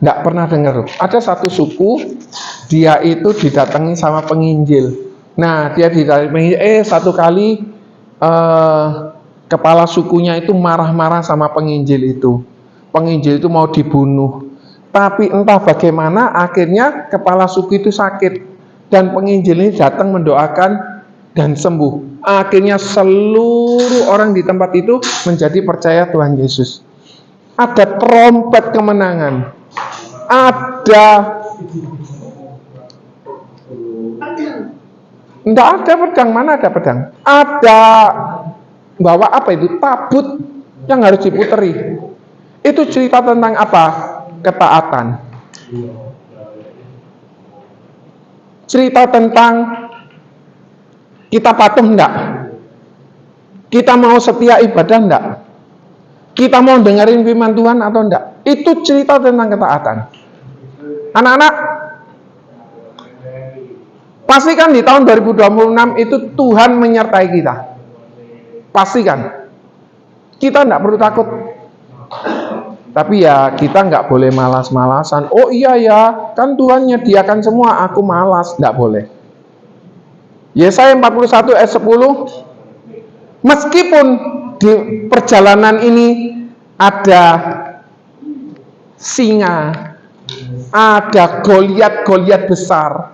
nggak pernah dengar. Ada satu suku, dia itu didatangi sama penginjil. Nah, dia didatangi penginjil. Satu kali kepala sukunya itu marah-marah sama penginjil itu. Penginjil itu mau dibunuh. Tapi entah bagaimana akhirnya kepala suku itu sakit dan penginjil ini datang mendoakan dan sembuh. Akhirnya seluruh orang di tempat itu menjadi percaya Tuhan Yesus. Ada trompet kemenangan. Ada enggak ada pedang, mana ada pedang? Ada bawa apa itu? Tabut yang harus diputeri. Itu cerita tentang apa? Ketaatan. Cerita tentang kita patuh enggak? Kita mau setia ibadah enggak? Kita mau dengerin firman Tuhan atau enggak? Itu cerita tentang ketaatan. Anak-anak, pastikan di tahun 2026 itu Tuhan menyertai kita. Pastikan. Kita enggak perlu takut. Tapi ya kita nggak boleh malas-malasan. Oh iya ya, kan Tuhan nyediakan semua, aku malas. Nggak boleh. Yesaya 41 ayat 10. Meskipun di perjalanan ini ada singa, ada Goliat besar,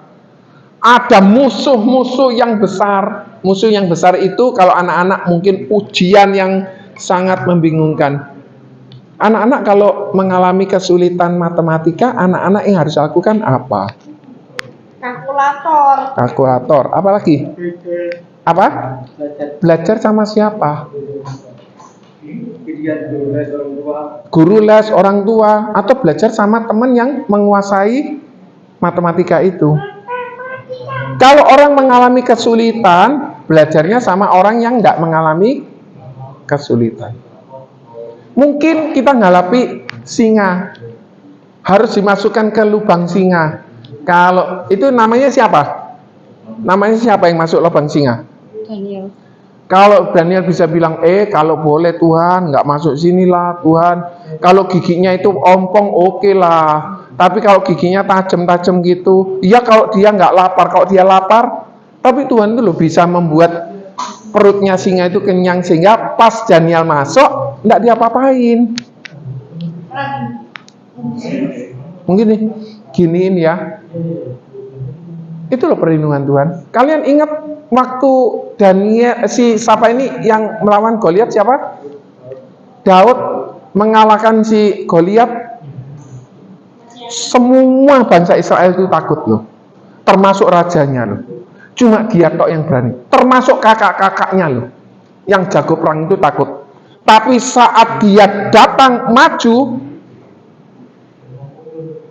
ada musuh-musuh yang besar. Musuh yang besar itu kalau anak-anak mungkin ujian yang sangat membingungkan. Anak-anak kalau mengalami kesulitan matematika, anak-anak yang harus lakukan apa? Kalkulator. Apa lagi? Apa? Belajar sama siapa? Guru les, orang tua, atau belajar sama teman yang menguasai matematika itu. Kalau orang mengalami kesulitan, belajarnya sama orang yang tidak mengalami kesulitan. Mungkin kita ngalapi singa, harus dimasukkan ke lubang singa. Kalau itu namanya siapa? Namanya siapa yang masuk lubang singa? Daniel. Kalau Daniel bisa bilang, kalau boleh Tuhan, nggak masuk sinilah Tuhan. Kalau giginya itu ompong, oke lah. Tapi kalau giginya tajam-tajam gitu, iya kalau dia nggak lapar. Kalau dia lapar, tapi Tuhan itu loh bisa membuat perutnya singa itu kenyang sehingga pas Daniel masuk enggak diapa-apain. Mungkin nih giniin ya. Itu loh perlindungan Tuhan. Kalian ingat waktu Daniel siapa ini yang melawan Goliat siapa? Daud mengalahkan si Goliat. Semua bangsa Israel itu takut loh. Termasuk rajanya loh. Cuma dia tok yang berani. Termasuk kakak-kakaknya loh. Yang jago perang itu takut. Tapi saat dia datang maju,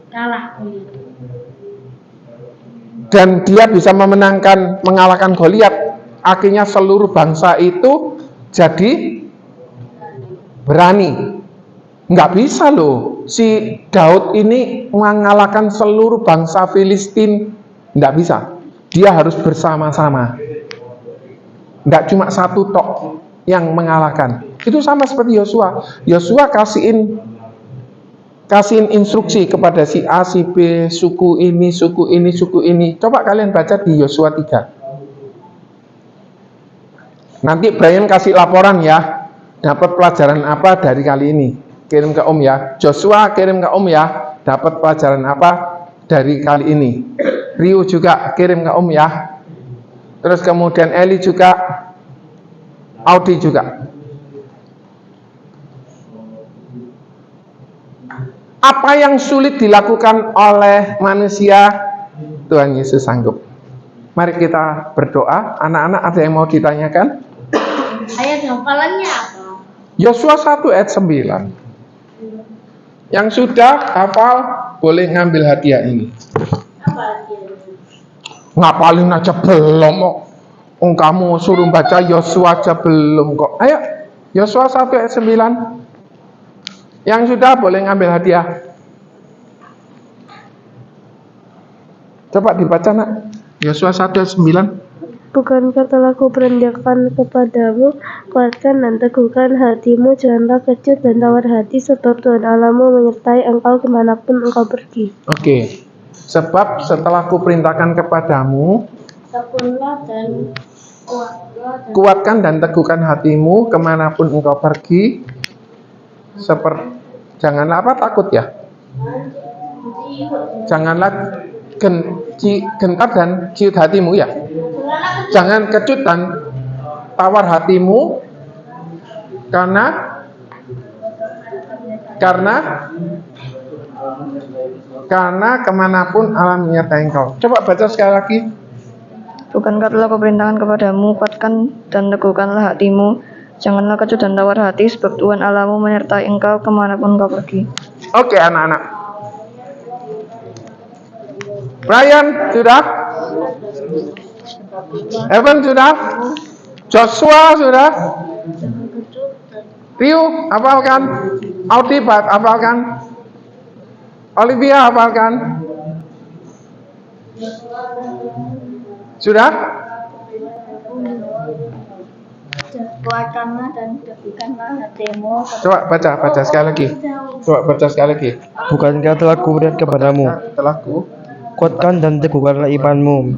Kalah. dan dia bisa mengalahkan Goliat, akhirnya seluruh bangsa itu jadi berani. Nggak bisa loh si Daud ini mengalahkan seluruh bangsa Filistin. Nggak bisa. Dia harus bersama-sama. Nggak cuma satu tok yang mengalahkan. Itu sama seperti Yosua. Yosua kasihin instruksi kepada si A, si B, suku ini, suku ini, suku ini. Coba kalian baca di Yosua 3. Nanti Brian kasih laporan ya. Dapat pelajaran apa dari kali ini? Kirim ke Om ya. Joshua kirim ke Om ya. Dapat pelajaran apa dari kali ini? Rio juga kirim ke Om ya. Terus kemudian Eli juga, Audi juga. Apa yang sulit dilakukan oleh manusia, Tuhan Yesus sanggup. Mari kita berdoa. Anak-anak ada yang mau ditanyakan? Ayat hafalannya apa? Yosua 1 ayat 9. Yang sudah hafal boleh ngambil hadiah ini. Apa dia? Ngapalin aja belum kok. Kamu suruh baca Yosua aja belum kok. Ayo, Yosua 1 ayat 9. Yang sudah boleh ngambil hadiah. Coba dibaca nak. Yosua 1 ayat 9. Bukankah telah kuperintahkan kepadamu, kuatkan dan teguhkan hatimu, janganlah kecut dan tawar hati, sebab Tuhan Allahmu menyertai engkau kemanapun engkau pergi. Oke. Sebab setelah kuperintahkan kepadamu, Tekunlah dan kuatkan dan teguhkan hatimu kemanapun engkau pergi. Janganlah apa takut ya? Janganlah gentar dan ciut hatimu ya. Jangan kecut dan tawar hatimu karena kemanapun Allah menyertai engkau. Coba baca sekali lagi. Bukankah telah kuperintahkan kepadamu, kuatkan dan teguhkanlah hatimu, janganlah kecut dan tawar hati, sebab Tuhan Allahmu menyertai engkau kemanapun engkau pergi. Oke anak-anak. Brian sudah? Evan sudah? Joshua sudah? Rio hafalkan? Audi hafalkan? Olivia hafalkan? Sudah? kuatkanlah dan teguhkanlah hatimu. Coba baca sekali lagi. Coba baca sekali lagi. Bukankah telah kuberikan kepadamu, Setelah ku kuatkan dan teguhkanlah imanmu,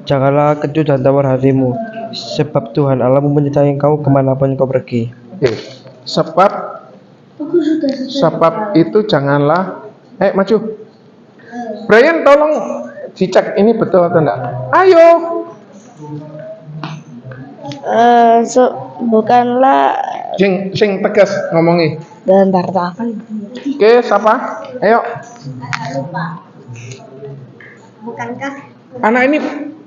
janganlah kecut dan tawar hatimu, sebab Tuhan Allahmu menyertai engkau kemanapun engkau pergi. Oke. Sebab itu janganlah maju. Brian tolong dicek ini betul atau enggak. Ayo. Bukanlah Sing tegas ngomongi. Dan apa? Oke, siapa? Ayo. Bukankah Anak ini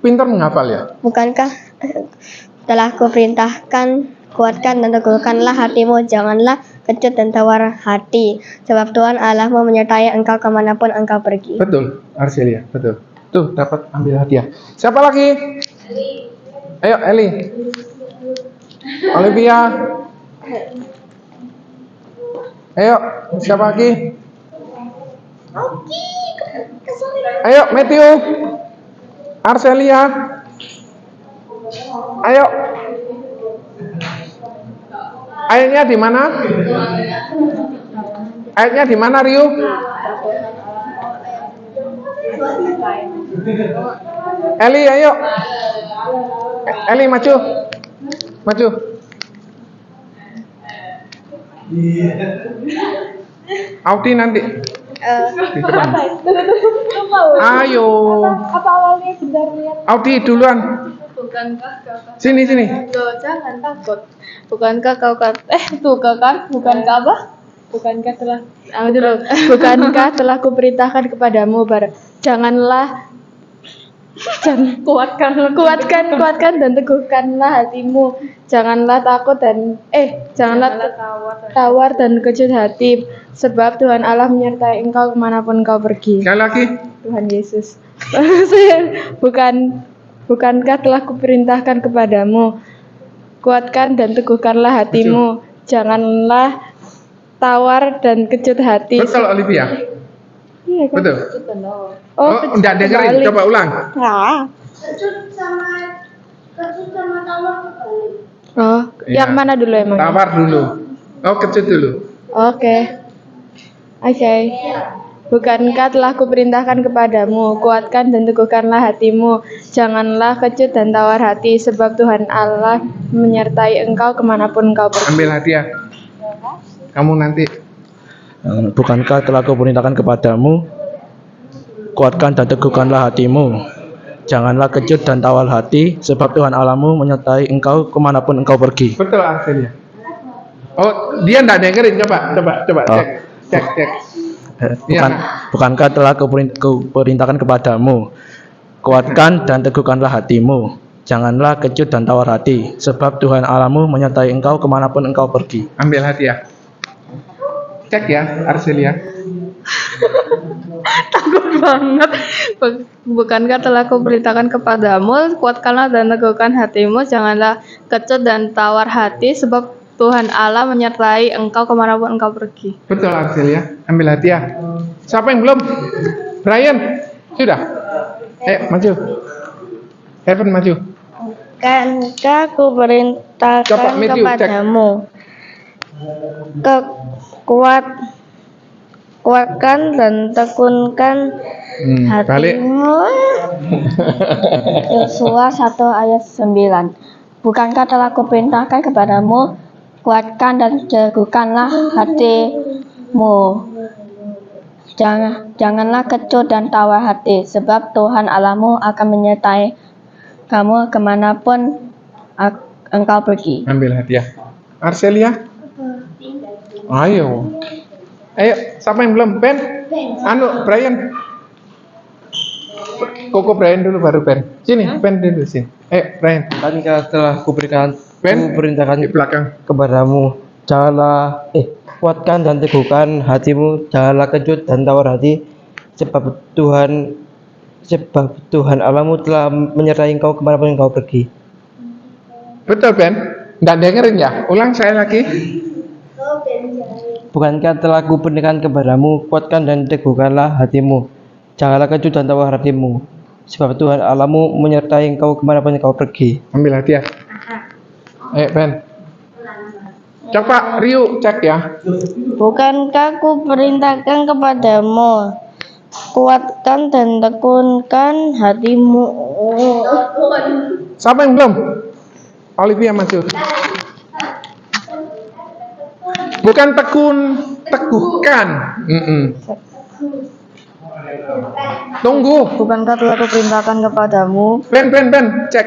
pintar menghafal ya. Bukankah telah kuperintahkan, kuatkan dan teguhkanlah hatimu, janganlah kecut dan tawar hati, sebab Tuhan Allahmu menyertai engkau kemanapun engkau pergi. Betul, Arcelia, betul. Tuh, dapat ambil hadiah. Siapa lagi? Ayo, Eli. Olivia. Ayo, siapa lagi? Ayo, Matthew. Arcelia. Ayo. Ayatnya di mana? Ayatnya di mana, Rio? Eli, ayo. Eli, maju. Maju. Audi nanti. Di depan. Ayo. Apa awalnya benar lihat? Audi duluan. Bukankah kau Sini. Loh, jangan takut. Bukankah kau bukankah apa? Bukankah telah bukankah telah kuperintahkan kepadamu kuatkan dan teguhkanlah hatimu, janganlah takut dan janganlah tawar dan kecut hati, sebab Tuhan Allah menyertai engkau kemanapun engkau pergi. Sekali lagi. Tuhan Yesus. Bukankah telah kuperintahkan kepadamu, kuatkan dan teguhkanlah hatimu, janganlah tawar dan kecut hati. Betul, Olivia. Iya kan? Betul. Oh, Enggak dengerin. kebalik. Coba ulang. kecut sama tawar kebalik? Oh, Iya. yang mana dulu emang? Tawar dulu. Oh, kecut dulu. Oke. Bukankah telah kuperintahkan kepadamu, kuatkan dan teguhkanlah hatimu, janganlah kecut dan tawar hati, sebab Tuhan Allah menyertai engkau kemanapun engkau pergi. Ambil hadiah. Kamu nanti. Bukankah telah kuperintahkan kepadamu, kuatkan dan teguhkanlah hatimu, janganlah kecut dan tawar hati, sebab Tuhan Allahmu menyertai engkau kemanapun engkau pergi. Betul, Arcelia. Oh, dia enggak dengerin. Coba Oh. cek. Bukankah telah kuperintahkan kepadamu, kuatkan dan teguhkanlah hatimu, janganlah kecut dan tawar hati, sebab Tuhan Allahmu menyertai engkau kemanapun engkau pergi. Ambil hadiah. Cek ya, Arcelia. Takut banget. Bukankah telah kuperintahkan kepadamu, kuatkanlah dan teguhkan hatimu, janganlah kecut dan tawar hati, sebab Tuhan Allah menyertai engkau kemanapun engkau pergi. Betul Arcelia. Ambil hadiah. Siapa yang belum? Brian. Sudah. Maju. Heaven maju. Bukankah kuperintahkan Coba, Matthew, cek. kepadamu, kuatkan dan tekunkan Balik. hatimu. Yosua 1 ayat 9. Bukankah telah kuperintahkan kepadamu, kuatkan dan teguhkanlah hatimu, janganlah kecut dan tawar hati, sebab Tuhan Allahmu akan menyertai kamu kemanapun engkau pergi. Ambil hadiah. Arcelia. Ayo, siapa yang belum? Ben? Brian. Koko Brian dulu baru Ben. Sini, Ben dulu sini. Brian. Bukankah telah Ben, kuperintahkan di belakang. kepadamu, janganlah kuatkan dan teguhkan hatimu, janganlah kecut dan tawar hati, sebab Tuhan Allahmu telah menyertai engkau kemanapun engkau pergi. Betul Ben. Nggak dengerin ya? Ulang saya lagi. Bukankah telah kuperintahkan kepadamu, kuatkan dan teguhkanlah hatimu, janganlah kecut dan tawar hatimu, sebab Tuhan Allahmu menyertai engkau kemanapun engkau pergi. Ambil hadiah. Ben. Coba Rio cek ya. Bukankah kuperintahkan kepadamu, kuatkan dan tekunkan hatimu. Siapa yang belum? Olivia maju. Bukan teguhkan. Tunggu. Bukankah telah kuperintahkan kepadamu, Ben, cek.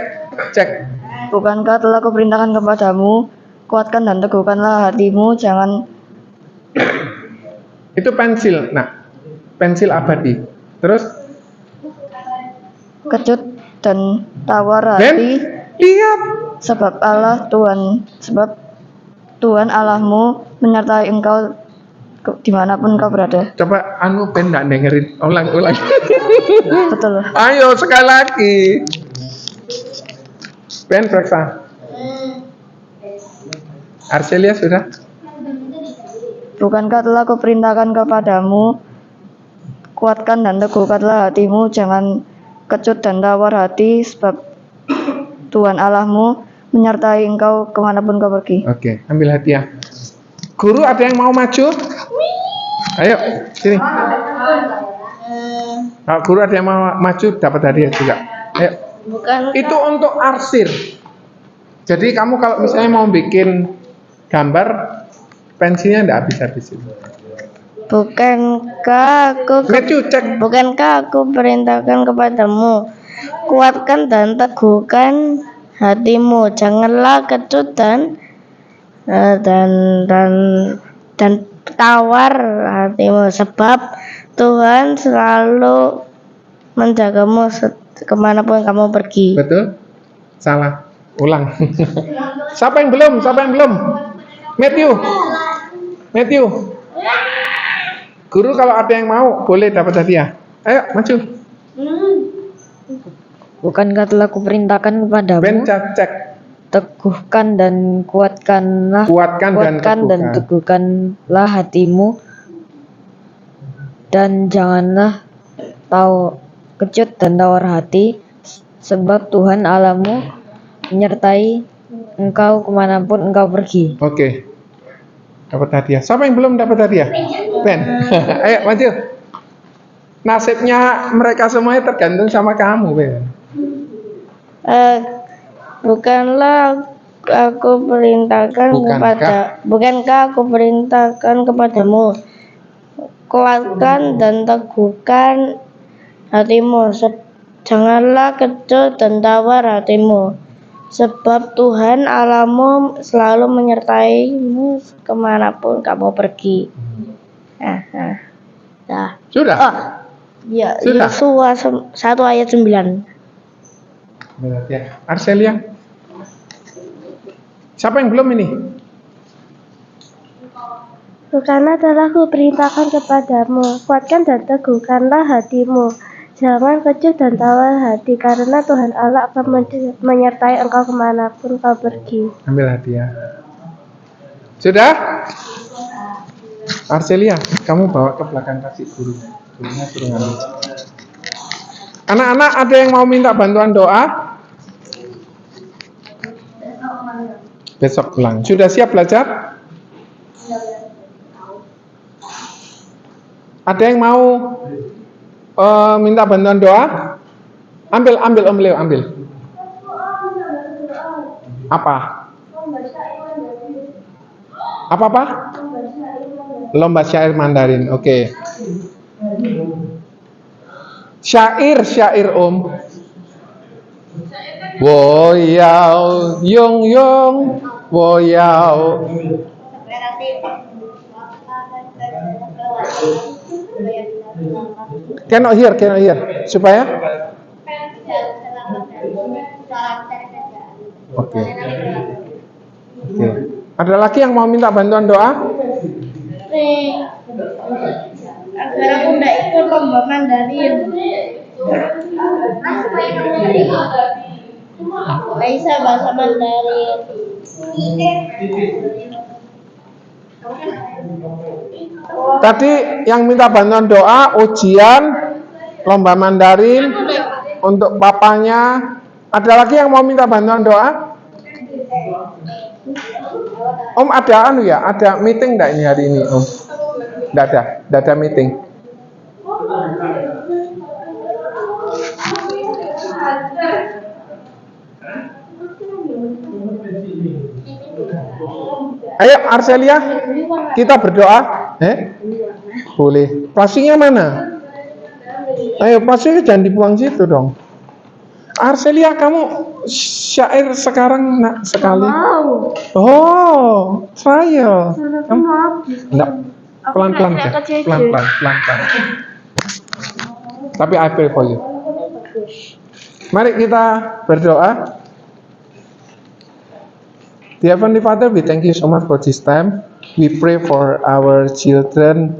bukankah telah kuperintahkan kepadamu, kuatkan dan teguhkanlah hatimu, jangan Itu pensil. Nah, pensil abadi. Terus kecut dan tawar Ben, hati, lihat. sebab Tuhan Allahmu menyertai engkau dimanapun kau berada. Coba Ben nggak dengerin. Ulang. Betul. Ayo sekali lagi. Ben periksa. Arcelia sudah. Bukankah telah kuperintahkan kepadamu, kuatkan dan teguhkanlah hatimu, jangan kecut dan tawar hati, sebab Tuhan Allahmu menyertai engkau kemanapun kau pergi. Oke, ambil hadiah. Guru ada yang mau maju? Ayo, sini. Kalau guru ada yang mau maju dapat hadiah juga. Ayo. Itu untuk arsir. Jadi kamu kalau misalnya mau bikin gambar, pensilnya enggak habis-habis itu. Bukankah aku perintahkan kepadamu, kuatkan dan teguhkan hatimu, janganlah kecut dan tawar hatimu, sebab Tuhan selalu menjagamu kemanapun kamu pergi. Betul? Salah. Ulang. Siapa yang belum? Matthew. Guru kalau ada yang mau boleh dapat hadiah. Ayo maju. Bukankah telah kuperintahkan Ben kepadamu, cek. teguhkan dan kuatkan dan teguhkanlah hatimu, dan janganlah kecut dan tawar hati, sebab Tuhan Allahmu menyertai engkau kemanapun engkau pergi. Oke. Dapat hadiah. Siapa yang belum dapat hadiah? Ben. Ayo maju. Nasibnya mereka semuanya tergantung sama kamu, Ben. Bukankah aku perintahkan kepadamu, kuatkan dan teguhkan hatimu, janganlah kecut dan tawar hatimu, sebab Tuhan Allahmu selalu menyertaimu kemanapun kamu pergi. Sudah. Sudah? Oh, ya, Sudah? Yosua 1 ayat 9. Berat ya. Arselia? Siapa yang belum ini? Karena telah kuperintahkan kepadamu, kuatkan dan teguhkanlah hatimu. Jangan kecut dan tawar hati, karena Tuhan Allah akan menyertai engkau kemanapun kau pergi. Ambil hadiah. Sudah? Arselia, kamu bawa ke belakang kasih guru. Gurunya suruh ngambil. Anak-anak ada yang mau minta bantuan doa? Besok pulang. Sudah siap belajar? Ada yang mau minta bantuan doa? Ambil Om Leo, ambil. Apa? Apa? Lomba syair Mandarin. Oke. Syair Om. Wo yao yong yong, wo yao. Cannot hear. Supaya? Oke. Ada lagi yang mau minta bantuan doa? Agar aku tidak ikut lomba Mandarin. Bisa bahasa Mandarin. Tadi yang minta bantuan doa, ujian, lomba Mandarin untuk papanya. Ada lagi yang mau minta bantuan doa? Om ada ada meeting enggak ini hari ini, Om? Enggak ada meeting. Ayo Arselia, kita berdoa. Boleh. Plastiknya mana? Ayo plastiknya jangan dibuang situ dong. Arselia, kamu syair sekarang nak sekali. Oh, trial. Enggak. Pelan-pelan ya. Pelan-pelan. Tapi I pray for you. Mari kita berdoa. Dear Heavenly Father, we thank you so much for this time. We pray for our children.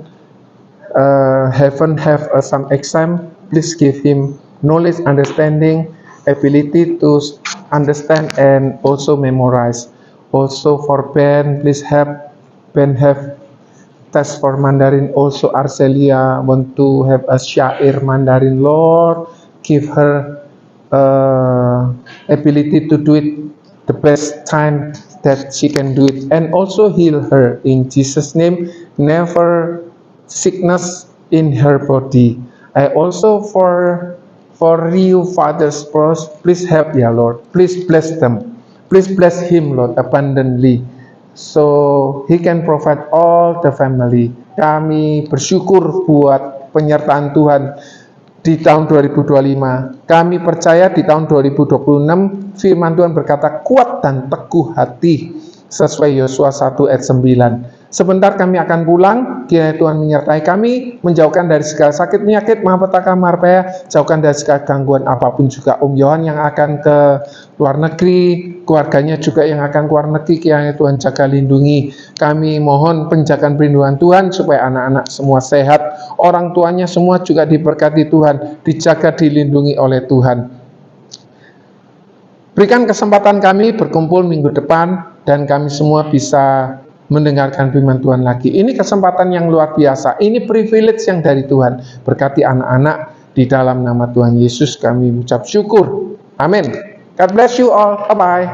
Heaven have some exam. Please give him knowledge, understanding, ability to understand and also memorize. Also for Ben, please help Ben have test for Mandarin. Also Arcelia want to have a syair Mandarin. Lord, give her ability to do it the best time that she can do it, and also heal her in Jesus' name. Never sickness in her body. I also for you fathers, please help ya Lord. Please bless them. Please bless him Lord abundantly, so he can provide all the family. Kami bersyukur buat penyertaan Tuhan di tahun 2025. Kami percaya di tahun 2026 firman Tuhan berkata kuat dan teguh hati sesuai Yosua 1 ayat 9. Sebentar kami akan pulang, kiranya Tuhan menyertai kami, menjauhkan dari segala sakit, penyakit, malapetaka, marpaya, jauhkan dari segala gangguan apapun juga. Om Yohan yang akan ke luar negeri, keluarganya juga yang akan ke luar negeri, kiranya Tuhan jaga lindungi. Kami mohon penjagaan perlindungan Tuhan supaya anak-anak semua sehat, orang tuanya semua juga diberkati Tuhan, dijaga, dilindungi oleh Tuhan. Berikan kesempatan kami berkumpul minggu depan dan kami semua bisa mendengarkan firman Tuhan lagi. Ini kesempatan yang luar biasa. Ini privilege yang dari Tuhan. Berkati anak-anak di dalam nama Tuhan Yesus kami ucap syukur. Amin. God bless you all. Bye-bye.